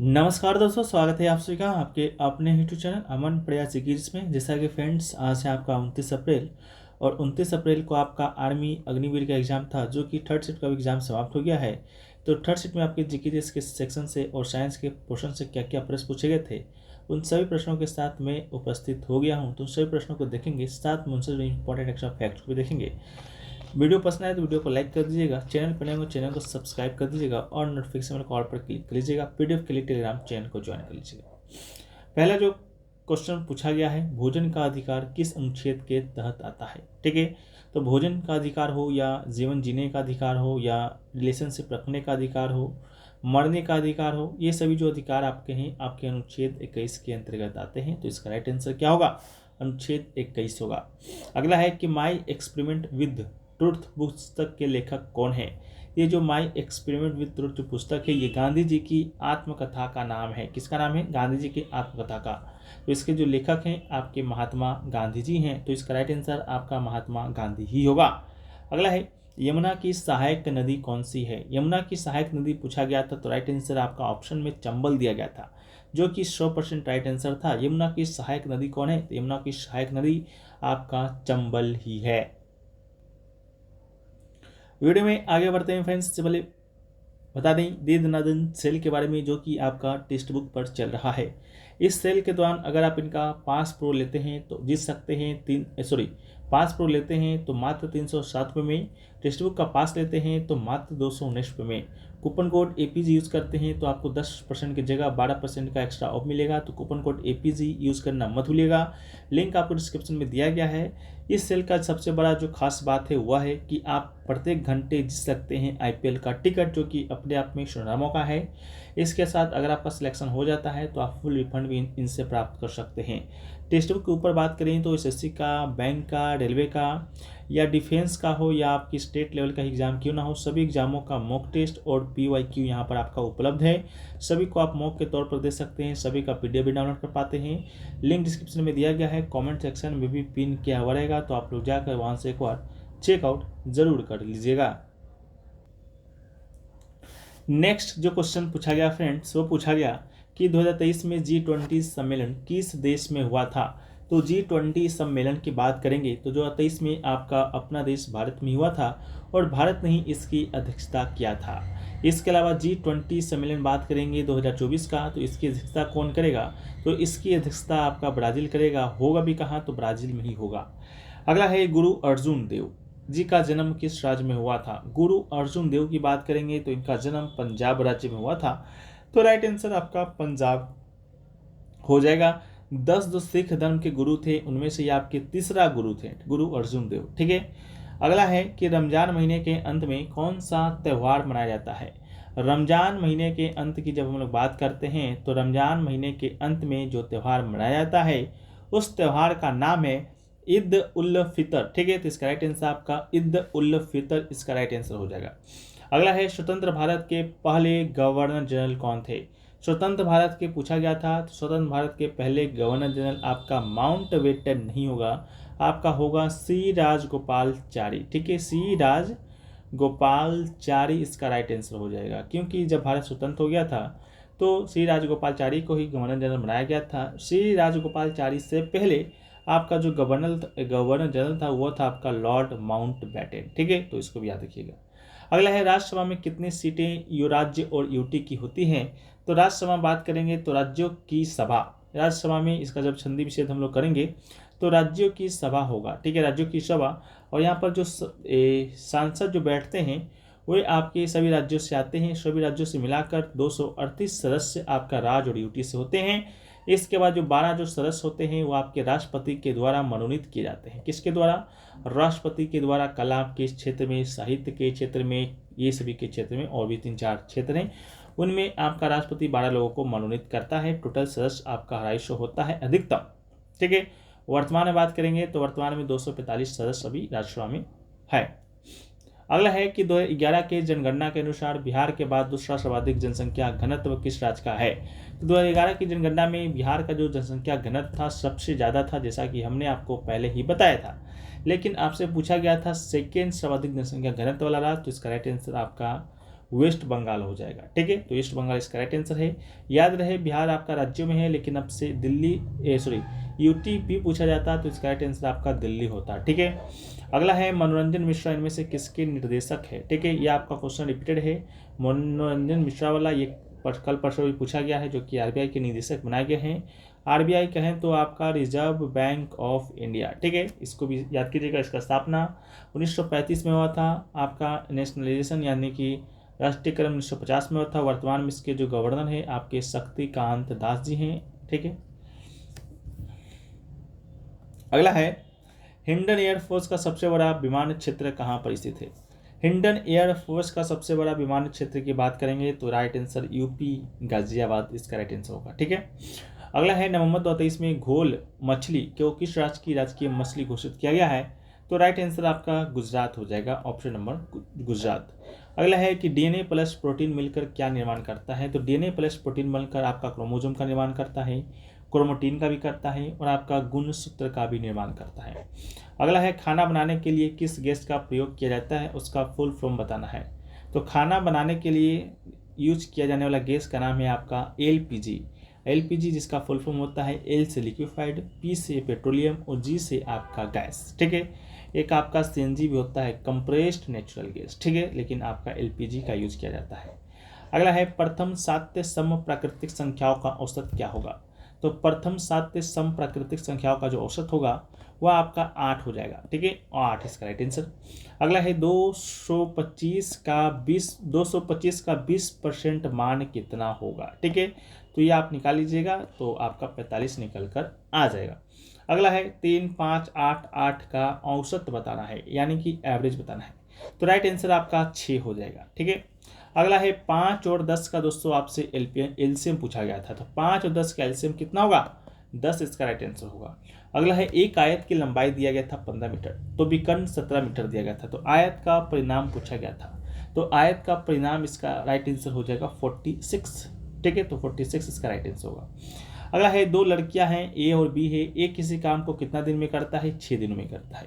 नमस्कार दोस्तों, स्वागत है आप सभी का आपके अपने यूट्यूब चैनल अमन प्रयास सीरीज में। जैसा कि फ्रेंड्स, आज है आपका 29 अप्रैल और 29 अप्रैल को आपका आर्मी अग्निवीर का एग्जाम था, जो कि थर्ड शिफ्ट का एग्जाम समाप्त हो गया है। तो थर्ड शिफ्ट में आपके जीके के सेक्शन से और साइंस के पोर्शन से क्या क्या प्रश्न पूछे गए थे, उन सभी प्रश्नों के साथ मैं उपस्थित हो गया हूँ। तो उन सभी प्रश्नों को देखेंगे, साथ में उनसे जो इंपॉर्टेंट एक्स्ट्रा फैक्ट्स को भी देखेंगे। वीडियो पसंद आए तो वीडियो को लाइक कर दीजिएगा, चैनल पर नए हो चैनल को सब्सक्राइब कर दीजिएगा और नोटिफिकेशन कॉल पर क्लिक कर लीजिएगा। पीडीएफ के लिए टेलीग्राम चैनल को ज्वाइन कर लीजिएगा। पहला जो क्वेश्चन पूछा गया है, भोजन का अधिकार किस अनुच्छेद के तहत आता है। ठीक है, तो भोजन का अधिकार हो या जीवन जीने का अधिकार हो या रिलेशनशिप रखने का अधिकार हो, मरने का अधिकार हो, ये सभी जो अधिकार आपके हैं आपके अनुच्छेद 21 के अंतर्गत आते हैं। तो इसका राइट आंसर क्या होगा? अनुच्छेद 21 होगा। अगला है कि माई एक्सपेरिमेंट विद ट्रुथ पुस्तक के लेखक कौन है। ये जो माई एक्सपेरिमेंट विद ट्रुथ जो पुस्तक है, ये गांधी जी की आत्मकथा का नाम है। किसका नाम है? गांधी जी की आत्मकथा का। तो इसके जो लेखक हैं आपके महात्मा गांधी जी हैं। तो इसका राइट आंसर आपका महात्मा गांधी ही होगा। अगला है, यमुना की सहायक नदी कौन सी है। यमुना की सहायक नदी पूछा गया था, तो राइट आंसर आपका ऑप्शन में चंबल दिया गया था, जो कि 100% राइट आंसर था। यमुना की सहायक नदी कौन है? तो यमुना की सहायक नदी आपका चंबल ही है। वीडियो में आगे बढ़ते हैं फ्रेंड्स, से पहले बता दें दे दनादन सेल के बारे में, जो कि आपका टेक्स्ट बुक पर चल रहा है। इस सेल के दौरान अगर आप इनका पास प्रो लेते हैं तो जीत सकते हैं पास प्रो लेते हैं तो मात्र 307 रुपये में, टेक्स्ट बुक का पास लेते हैं तो मात्र 219 रुपये में। कूपन कोड एपीजी यूज़ करते हैं तो आपको 10% की जगह 12% का एक्स्ट्रा ऑफ मिलेगा। तो कूपन कोड एपीजी यूज़ करना मत भूलिएगा, लिंक आपको डिस्क्रिप्शन में दिया गया है। इस सेल का सबसे बड़ा जो खास बात है वह है कि आप प्रत्येक घंटे जीत सकते हैं आईपीएल का टिकट, जो कि अपने आप में सुनहरा मौका है। इसके साथ अगर आपका सिलेक्शन हो जाता है तो आप फुल रिफंड भी इनसे प्राप्त कर सकते हैं। टेक्स्ट बुक के ऊपर बात करें तो एसएससी का, बैंक का, रेलवे का या डिफेंस का हो या आपकी स्टेट लेवल का एग्जाम क्यों ना हो, सभी एग्जामों का मॉक टेस्ट और पीवाईक्यू यहाँ पर आपका उपलब्ध है। सभी को आप मॉक के तौर पर दे सकते हैं, सभी का पीडीएफ भी डाउनलोड कर पाते हैं। लिंक डिस्क्रिप्शन में दिया गया है, कमेंट सेक्शन में भी पिन किया हुआ रहेगा, तो आप लोग जाकर वहाँ से एक बार चेकआउट जरूर कर लीजिएगा। नेक्स्ट जो क्वेश्चन पूछा गया फ्रेंड्स, वो पूछा गया कि 2023 में G20 सम्मेलन किस देश में हुआ था। तो G20 सम्मेलन की बात करेंगे तो 2023 में आपका अपना देश भारत में हुआ था और भारत ने ही इसकी अध्यक्षता किया था। इसके अलावा G20 सम्मेलन बात करेंगे 2024 का, तो इसकी अध्यक्षता कौन करेगा? तो इसकी अध्यक्षता आपका ब्राज़ील करेगा। होगा भी कहाँ? तो ब्राज़ील में ही होगा। अगला है, गुरु अर्जुन देव जी का जन्म किस राज्य में हुआ था। गुरु अर्जुन देव की बात करेंगे तो इनका जन्म पंजाब राज्य में हुआ था। तो राइट आंसर आपका पंजाब हो जाएगा। 10 जो सिख धर्म के गुरु थे उनमें से ये आपके तीसरा गुरु थे, गुरु अर्जुन देव। ठीक है, अगला है कि रमजान महीने के अंत में कौन सा त्यौहार मनाया जाता है। रमजान महीने के अंत की जब हम लोग बात करते हैं तो रमजान महीने के अंत में जो त्यौहार मनाया जाता है उस त्यौहार का नाम है ईद उल फितर। ठीक है, तो इसका राइट आंसर आपका ईद उल फितर इसका राइट आंसर हो जाएगा। अगला है, स्वतंत्र भारत के पहले गवर्नर जनरल कौन थे। स्वतंत्र भारत के पूछा गया था, तो स्वतंत्र भारत के पहले गवर्नर जनरल आपका माउंट बेटन नहीं होगा, आपका होगा सी राजगोपालचारी। ठीक है, सी राजगोपालचारी इसका राइट आंसर हो जाएगा, क्योंकि जब भारत स्वतंत्र हो गया था तो सी राजगोपालचारी को ही गवर्नर जनरल बनाया गया था। सी राजगोपालचारी से पहले आपका जो गवर्नर जनरल था वो था आपका लॉर्ड माउंट बैटन। ठीक है, तो इसको भी याद रखिएगा। अगला है, राज्यसभा में कितनी सीटें यू राज्य और यूटी की होती हैं। तो राज्यसभा बात करेंगे तो राज्यों की सभा, राज्यसभा में इसका जब संधि विच्छेद हम लोग करेंगे तो राज्यों की सभा होगा। ठीक है, राज्यों की सभा। और यहाँ पर जो सांसद जो बैठते हैं वे आपके सभी राज्यों से आते हैं। सभी राज्यों से मिलाकर 238 सदस्य आपका राज्य और यूटी से होते हैं। इसके बाद जो 12 जो सदस्य होते हैं वो आपके राष्ट्रपति के द्वारा मनोनीत किए जाते हैं। किसके द्वारा? राष्ट्रपति के द्वारा। कला के क्षेत्र में, साहित्य के क्षेत्र में, ये सभी के क्षेत्र में और भी 3-4 क्षेत्र हैं, उनमें आपका राष्ट्रपति 12 लोगों को मनोनीत करता है। टोटल सदस्य आपका 250 होता है अधिकतम। ठीक है, वर्तमान में बात करेंगे तो वर्तमान में 245 सदस्य अभी राज्यसभा में है। अगला है कि 2011 के जनगणना के अनुसार बिहार के बाद दूसरा सर्वाधिक जनसंख्या घनत्व किस राज्य का है। तो 2011 की जनगणना में बिहार का जो जनसंख्या घनत्व था सबसे ज़्यादा था, जैसा कि हमने आपको पहले ही बताया था। लेकिन आपसे पूछा गया था सेकेंड सर्वाधिक जनसंख्या घनत्व वाला राज्य, तो इसका राइट आंसर आपका वेस्ट बंगाल हो जाएगा। ठीक है, तो वेस्ट बंगाल इसका राइट आंसर है। याद रहे बिहार आपका राज्यों में है, लेकिन अब से यूटी पूछा जाता है तो इसका राइट आंसर आपका दिल्ली होता है। ठीक है, अगला है मनोरंजन मिश्रा इनमें से किसके निर्देशक है। ठीक है, ये आपका क्वेश्चन रिपीटेड है, मनोरंजन मिश्रा वाला, ये कल परसों भी पूछा गया है, जो कि आरबीआई के निदेशक बनाए गए हैं। आरबीआई कहें तो आपका रिजर्व बैंक ऑफ इंडिया। ठीक है, इसको भी याद कीजिएगा। इसका स्थापना 1935 में हुआ था। आपका नेशनलाइजेशन यानी कि राष्ट्रीयकरण 1950 में हुआ था। वर्तमान में इसके जो गवर्नर हैं आपके शक्तिकांत दास जी हैं। ठीक है, अगला है हिंडन एयरफोर्स का सबसे बड़ा विमान क्षेत्र कहाँ पर स्थित है। हिंडन एयरफोर्स का सबसे बड़ा विमान क्षेत्र की बात करेंगे तो राइट आंसर यूपी गाजियाबाद इसका राइट आंसर होगा। ठीक है, अगला है नवंबर 2023 में घोल मछली को किस राज्य की राजकीय मछली घोषित किया गया है। तो राइट आंसर आपका गुजरात हो जाएगा, ऑप्शन नंबर गुजरात। अगला है कि डीएनए प्लस प्रोटीन मिलकर क्या निर्माण करता है। तो डीएनए प्लस प्रोटीन मिलकर आपका क्रोमोसोम का निर्माण करता है, क्रोमोटीन का भी करता है और आपका गुणसूत्र का भी निर्माण करता है। अगला है खाना बनाने के लिए किस गैस का प्रयोग किया जाता है, उसका फुल फॉर्म बताना है। तो खाना बनाने के लिए यूज किया जाने वाला गैस का नाम है आपका एलपीजी, जिसका फुल फॉर्म होता है एल से लिक्विफाइड, पी से पेट्रोलियम और जी से आपका गैस। ठीक है, एक आपका सीएनजी भी होता है कंप्रेस्ड नेचुरल गैस। ठीक है, लेकिन आपका एलपीजी का यूज किया जाता है। अगला है प्रथम 7 सम प्राकृतिक संख्याओं का औसत क्या होगा। तो प्रथम 7 सम प्राकृतिक संख्याओं का जो औसत होगा वह आपका 8 हो जाएगा। ठीक है, 8 इसका राइट आंसर। अगला है 225 का 20% मान कितना होगा। ठीक है, तो ये आप निकाल लीजिएगा तो आपका 45 निकल कर आ जाएगा। अगला है 3, 5, 8, 8 का औसत बताना है, यानी कि एवरेज बताना है। तो राइट आंसर आपका 6 हो जाएगा। ठीक है, अगला है 5 और 10 का दोस्तों आपसे एलसीएम पूछा गया था। तो 5 और 10 का एलसीएम कितना होगा, 10 इसका राइट आंसर होगा। अगला है एक आयत की लंबाई दिया गया था 15 मीटर, तो विकर्ण 17 मीटर दिया गया था। तो आयत का परिणाम पूछा गया था, तो आयत का परिणाम इसका राइट आंसर हो जाएगा 46। ठीक है, तो 46 इसका राइट आंसर होगा। अगला है 2 लड़कियां हैं, ए और बी है। ए किसी काम को कितना दिन में करता है, 6 दिनों में करता है।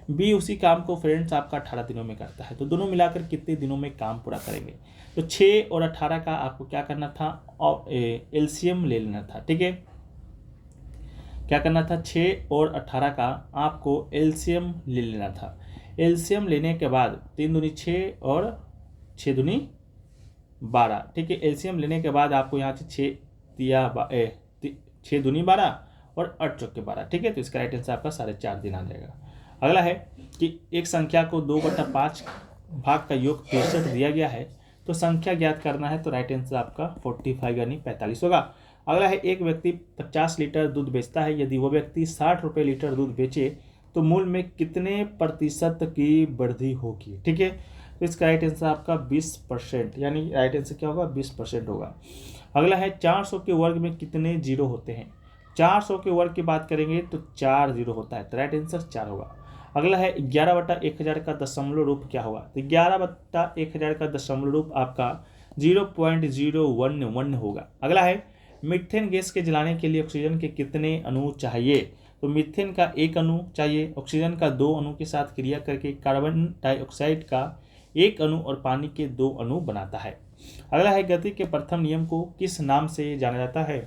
बी उसी काम को फ्रेंड्स आपका 18 दिनों में करता है। तो दोनों मिलाकर कितने दिनों में काम पूरा करेंगे। तो 6 और 18 का आपको क्या करना था, और एलसीएम ले लेना था। ठीक है, क्या करना था, 6 और 18 का आपको एलसीएम ले लेना था। एलसीएम लेने के बाद 3 दूनी 6 और 6 दूनी 12। ठीक है, एलसीएम लेने के बाद आपको यहाँ से 6 दूनी 12 और 8 चौके 12। ठीक है, तो इसका राइट आंसर आपका 4.5 दिन आ जाएगा। अगला है कि एक संख्या को 2/5 भाग का योग 63 दिया गया है, तो संख्या ज्ञात करना है। तो राइट आंसर आपका 45 यानी 45 होगा। अगला है एक व्यक्ति 50 लीटर दूध बेचता है, यदि वो व्यक्ति 60 रुपये लीटर दूध बेचे तो मूल्य में कितने प्रतिशत की वृद्धि होगी। ठीक है, तो इसका राइट आंसर आपका 20%, यानी राइट आंसर क्या होगा, 20% होगा। अगला है 400 के वर्ग में कितने जीरो होते हैं। 400 के वर्ग की बात करेंगे तो 4 जीरो होता है, तो राइट आंसर 4 होगा। अगला है 11/1000 का दशमलव रूप क्या होगा। तो 11/1000 का दशमलव रूप आपका 0.011 होगा। अगला है मीथेन गैस के जलाने के लिए ऑक्सीजन के कितने अणु चाहिए। तो मीथेन का 1 अणु चाहिए, ऑक्सीजन का 2 अणु के साथ क्रिया करके कार्बन डाइऑक्साइड का 1 अणु और पानी के 2 अणु बनाता है। अगला है गति के प्रथम नियम को किस नाम से जाना जाता है।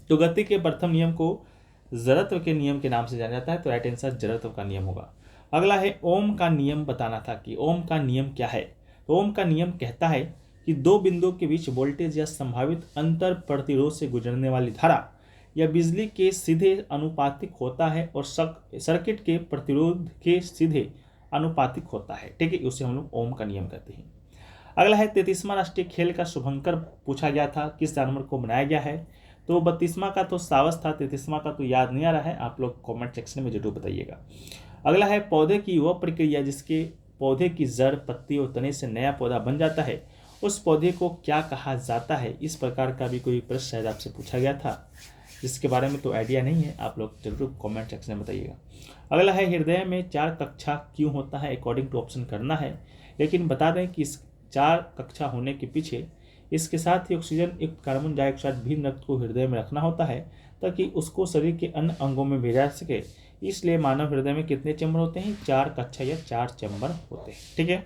तो गति के प्रथम नियम को जड़त्व के नियम के नाम से जाना जाता है, तो राइट आंसर जड़त्व का नियम होगा। अगला है ओम का नियम बताना था कि ओम का नियम क्या है। तो ओम का नियम कहता है कि 2 बिंदुओं के बीच वोल्टेज या संभावित अंतर प्रतिरोध से गुजरने वाली धारा या बिजली के सीधे अनुपातिक होता है और सर्किट के प्रतिरोध के सीधे अनुपातिक होता है। ठीक है, उसे हम लोग ओम का नियम कहते हैं। अगला है 33वां राष्ट्रीय खेल का शुभंकर पूछा गया था, किस जानवर को बनाया गया है। तो 32वां का तो सावस था, 33वां का तो याद नहीं आ रहा है, आप लोग कमेंट सेक्शन में जरूर बताइएगा। अगला है पौधे की वह प्रक्रिया जिसके पौधे की जड़, पत्ती और तने से नया पौधा बन जाता है, उस पौधे को क्या कहा जाता है। इस प्रकार का भी कोई प्रश्न शायद आपसे पूछा गया था, जिसके बारे में तो आइडिया नहीं है, आप लोग जरूर कमेंट सेक्शन में बताइएगा। अगला है हृदय में 4 कक्षा क्यों होता है, अकॉर्डिंग टू ऑप्शन करना है। लेकिन बता दें कि इस 4 कक्षा होने के पीछे इसके साथ ही ऑक्सीजन युक्त कार्बन डाइऑक्साइड भी रक्त को हृदय में रखना होता है ताकि उसको शरीर के अन्य अंगों में भेजा जा सके। इसलिए मानव हृदय में कितने चैम्बर होते हैं, 4 कक्षा या 4 चैम्बर होते हैं। ठीक है,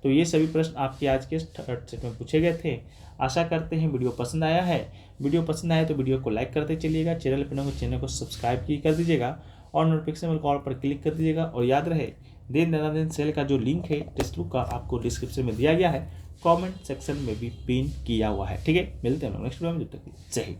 तो ये सभी प्रश्न आपके आज के थर्ड सेट में पूछे गए थे। आशा करते हैं वीडियो पसंद आया है। वीडियो पसंद आए तो वीडियो को लाइक करते चलिएगा, चैनल पर नए चैनल को सब्सक्राइब कर दीजिएगा और नोटिफिकेशन बेल कॉल पर क्लिक कर दीजिएगा। और याद रहे देन दनादन सेल का जो लिंक है टेक्स्ट बुक का आपको डिस्क्रिप्शन में दिया गया है, कमेंट सेक्शन में भी पिन किया हुआ है। ठीक है, मिलते हैं नेक्स्ट वीडियो में, जब तक जय हिंद।